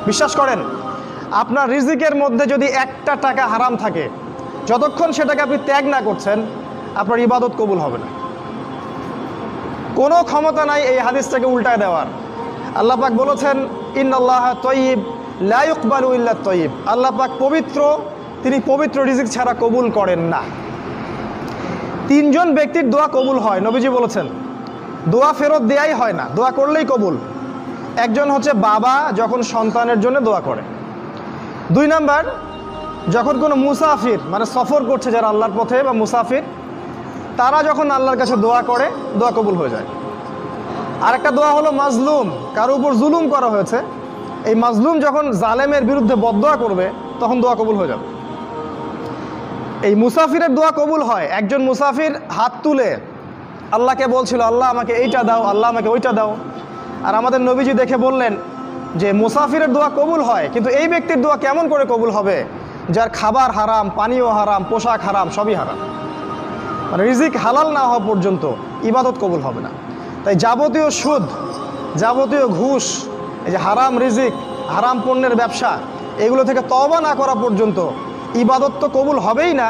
বিশ্বাস করেন, আপনার রিজিকের মধ্যে যদি একটা টাকা হারাম থাকে, যতক্ষণ সেটাকে আপনি ত্যাগ না করছেন, আপনার ইবাদত কবুল হবে না। কোনো ক্ষমতা নাই এই হাদিসটাকে উল্টায় দেওয়ার। আল্লাহ পাক বলেছেন, ইন্নাল্লাহ তয়্যিব লা ইকবালু ইল্লা তয়্যিব। আল্লাহ পাক পবিত্র, তিনি পবিত্র রিজিক ছাড়া কবুল করেন না। তিনজন ব্যক্তির দোয়া কবুল হয়, নবীজি বলেছেন। দোয়া ফেরত দেয়াই হয় না, দোয়া করলেই কবুল। একজন হচ্ছে বাবা যখন সন্তানের জন্য দোয়া করে। 2 নাম্বার, যখন কোনো মুসাফির মানে সফর করছে যারা আল্লাহর পথে বা মুসাফির, তারা যখন আল্লাহর কাছে দোয়া করে, দোয়া কবুল হয়ে যায়। আরেকটা দোয়া হলো মাজলুম, কারো উপর জুলুম করা হয়েছে, এই মাজলুম যখন জালেমের বিরুদ্ধে বদদোয়া করবে, তখন দোয়া কবুল হয়ে যাবে। এই মুসাফিরের দোয়া কবুল হয়। একজন মুসাফির হাত তুলে আল্লাহকে বলছিল, আল্লাহ আমাকে এইটা দাও, আল্লাহ আমাকে ওইটা দাও। আর আমাদের নবীজি দেখে বললেন যে মুসাফিরের দোয়া কবুল হয়, কিন্তু এই ব্যক্তির দোয়া কেমন করে কবুল হবে যার খাবার হারাম, পানীয় হারাম, পোশাক হারাম, সবই হারাম। মানে রিজিক হালাল না হওয়া পর্যন্ত ইবাদত কবুল হবে না। তাই যাবতীয় সুদ, যাবতীয় ঘুষ, এই যে হারাম রিজিক, হারাম পণ্যের ব্যবসা, এগুলো থেকে তওবা না করা পর্যন্ত ইবাদত তো কবুল হবেই না।